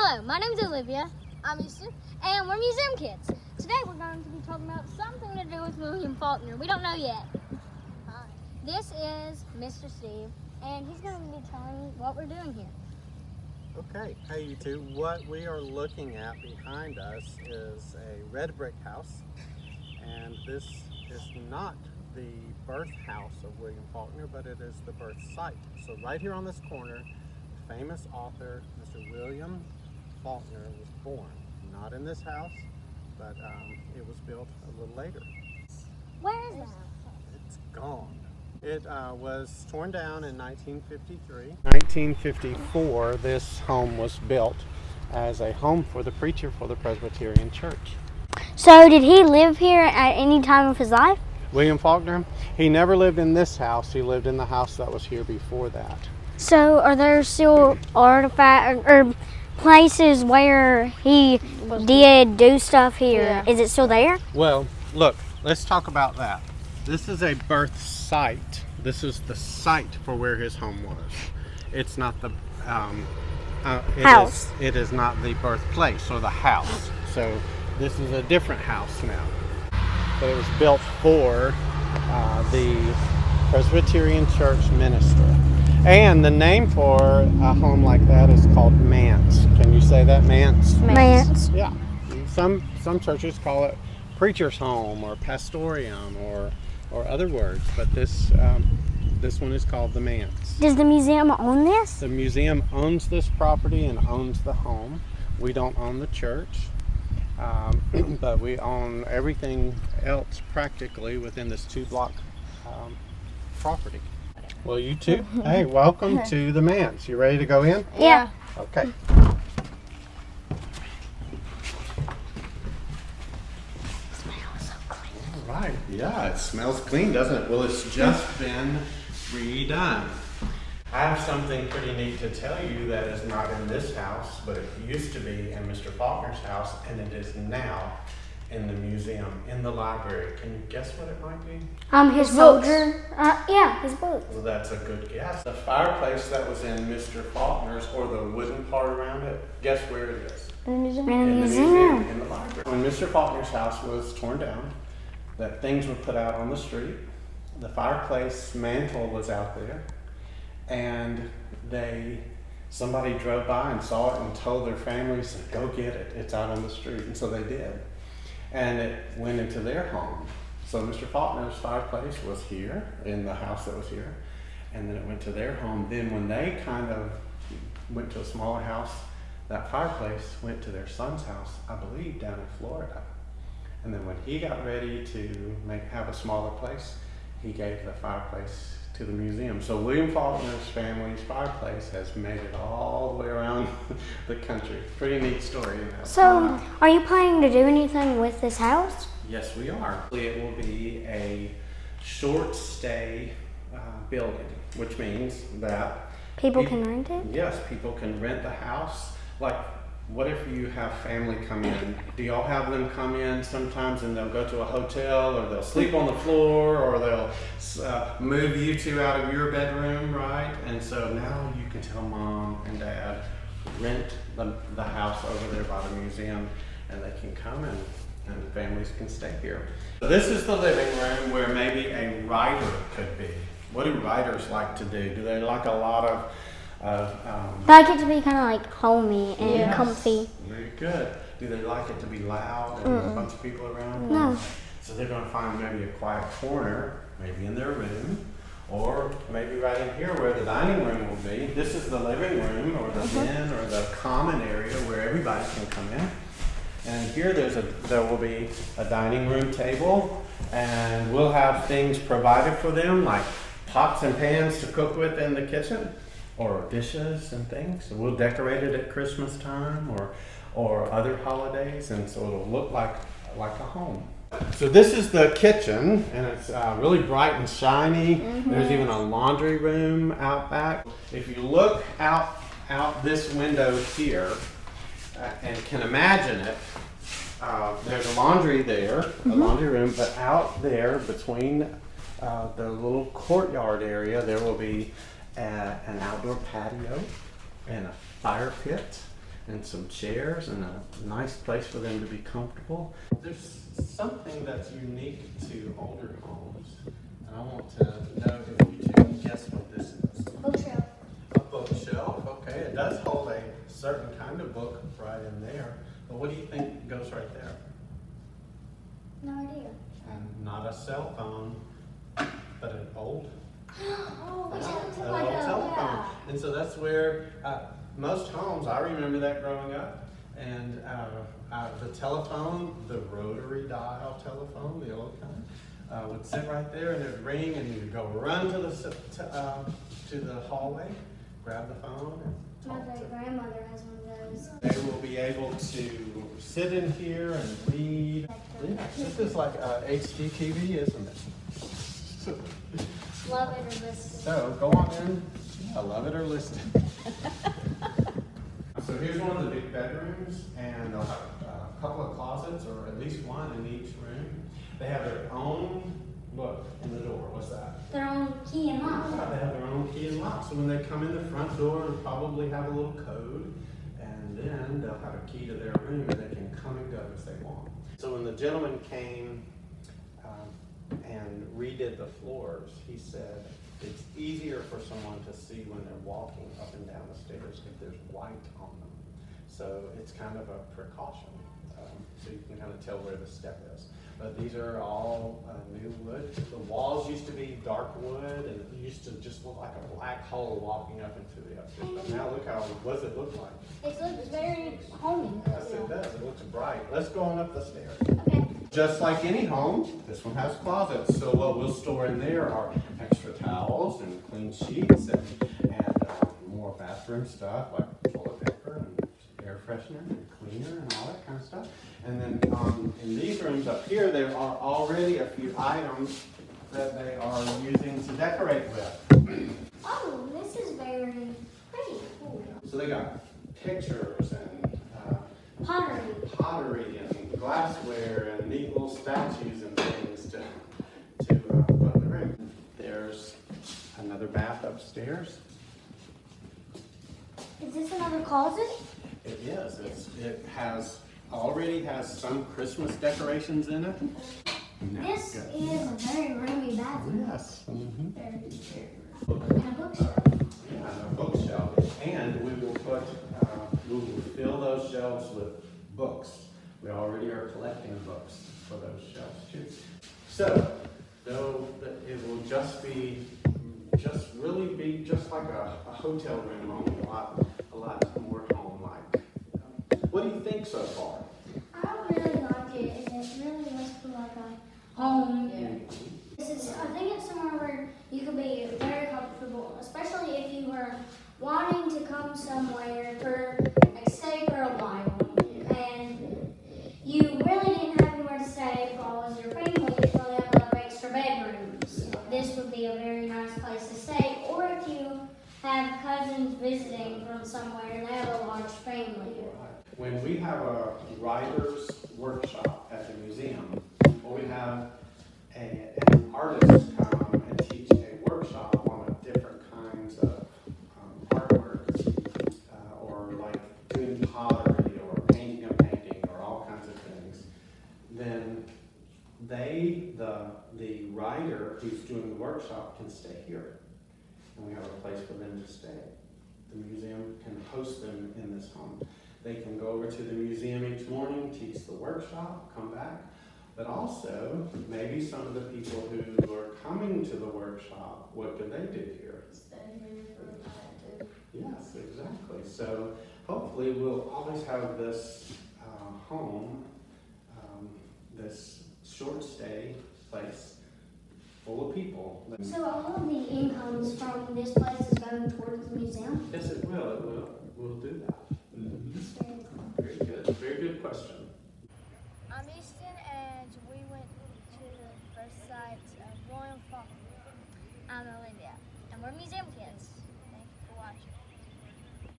Hello, my name is Olivia. I'm Easton, and we're museum kids. Today we're going to be talking about something to do with William Faulkner. We don't know yet. Hi. This is Mr. Steve, and he's going to be telling me what we're doing here. Okay, hey you two, what we are looking at behind us is a red brick house, and this is not the birth house of William Faulkner, but it is the birth site. So right here on this corner, the famous author, Mr. William Faulkner, was born. Not in this house, but it was built a little later. Where is the house? It's gone. It was torn down in 1953. 1954, this home was built as a home for the preacher for the Presbyterian Church. So did he live here at any time of his life? William Faulkner, he never lived in this house. He lived in the house that was here before that. So are there still artifacts or places where he did do stuff here? Yeah. Is it still there? Well, look, let's talk about that. This is a birth site. This is the site for where his home was. It's not the house. It is not the birthplace or the house. So this is a different house now. But it was built for the Presbyterian Church minister. And the name for a home like that is called Manse. Can you say that, Manse? Manse. Yeah. Some churches call it preacher's home or pastorium or other words, but this one is called the Manse. Does the museum own this? The museum owns this property and owns the home. We don't own the church, but we own everything else practically within this 2-block property. Well, you two, hey, welcome to the Manse. You ready to go in? Yeah. Okay. Right, yeah, it smells clean, doesn't it? Well, it's just been redone. I have something pretty neat to tell you that is not in this house, but it used to be in Mr. Faulkner's house, and it is now in the museum, in the library. Can you guess what it might be? His soldier. Yeah, his books. Well, that's a good guess. The fireplace that was in Mr. Faulkner's, or the wooden part around it, guess where it is? In the museum. In the library. When Mr. Faulkner's house was torn down, that things were put out on the street. The fireplace mantle was out there, and somebody drove by and saw it and told their families, go get it, it's out on the street. And so they did. And it went into their home. So Mr. Faulkner's fireplace was here in the house that was here, and then it went to their home. Then when they kind of went to a smaller house, that fireplace went to their son's house, I believe down in Florida. And then when he got ready to have a smaller place, he gave the fireplace to the museum. So William Faulkner's family's fireplace has made it all the way around the country. Pretty neat story. So, are you planning to do anything with this house? Yes, we are. It will be a short stay building, which means that People can rent it? Yes, people can rent the house. Like, what if you have family come in? Do y'all have them come in sometimes and they'll go to a hotel, or they'll sleep on the floor, or they'll move you two out of your bedroom, right? And so now you can tell mom and dad, rent the house over there by the museum, and they can come and families can stay here. So this is the living room where maybe a writer could be. What do writers like to do? Do they like a lot of I like it to be kind of like homey and comfy. Very good. Do they like it to be loud and a bunch of people around? No. So they're going to find maybe a quiet corner, maybe in their room, or maybe right in here where the dining room will be. This is the living room, or the den, or the common area where everybody can come in. And here there will be a dining room table, and we'll have things provided for them like pots and pans to cook with in the kitchen, or dishes and things. So we'll decorate it at Christmas time or other holidays, and so it'll look like a home. So this is the kitchen, and it's really bright and shiny. There's even a laundry room out back. If you look out this window here and can imagine it, there's a laundry there, a laundry room, but out there between the little courtyard area, there will be an outdoor patio and a fire pit and some chairs and a nice place for them to be comfortable. There's something that's unique to older homes, and I want to know if you two can guess what this is. Bookshelf. A bookshelf, okay. It does hold a certain kind of book right in there, but what do you think goes right there? No idea. And not a cell phone, but an old Oh, an like old a telephone. yeah. And so that's where most homes, I remember that growing up, and the telephone, the rotary dial telephone, the old kind, would sit right there and it would ring and you'd go run to the hallway, grab the phone and My talk to great grandmother has one of those. They will be able to sit in here and read. Yeah, this is like HGTV, isn't it? Love it or list it. So go on in. I love it or list it. So here's one of the big bedrooms, and they'll have a couple of closets, or at least one in each room. They have their own look in the door. What's that? Their own key and lock. They have their own key and lock. So when they come in the front door, they'll probably have a little code, and then they'll have a key to their room, and they can come and go as they want. So when the gentleman came and redid the floors, he said it's easier for someone to see when they're walking up and down the stairs if there's white on them. So it's kind of a precaution, so you can kind of tell where the step is. But these are all new wood. The walls used to be dark wood, and it used to just look like a black hole walking up into the upstairs. But now look what does it look like? It looks very homey. Yes, it does. It looks bright. Let's go on up the stairs. Okay. Just like any home, this one has closets. So what we'll store in there are extra towels and clean sheets and more bathroom stuff like toilet paper and air freshener and cleaner and all that kind of stuff. And then in these rooms up here, there are already a few items that they are using to decorate with. Oh, this is very pretty. Cool. So they got pictures and Pottery. and glassware and neat little statues and things to put in the room. There's another bath upstairs. Is this another closet? It is. It already has some Christmas decorations in it. This is a very roomy bathroom. Yes. Mm-hmm. And a bookshelf. Yeah, and a bookshelf. And we will fill those shelves with books. We already are collecting books for those shelves too. So, though it will really be just like a hotel room, only a lot more home-like. What do you think so far? I really like it. It really does feel like a home. I think it's somewhere where you could be very comfortable, especially if you were wanting to come somewhere for stay for a while, and you really didn't have anywhere to stay for all of your family. You really have a lot of extra bedrooms. This would be a very nice place to stay. Or if you have cousins visiting from somewhere and they have a large family. When we have a writer's workshop at the museum, or we have an artist come and teach a workshop on different kinds of artwork, or like doing pottery or painting a painting or all kinds of things, then the writer who's doing the workshop can stay here. And we have a place for them to stay. The museum can host them in this home. They can go over to the museum each morning, teach the workshop, come back. But also, maybe some of the people who are coming to the workshop, what do they do here? Stay here for a night too. Yes, exactly. So hopefully we'll always have this home, this short stay place full of people. So all of the incomes from this place is going towards the museum? Yes, it will. It will. We'll do that. Very good. Very good question. I'm Easton, and we went to the first site of Royal Faulkner. I'm Olivia, and we're museum kids.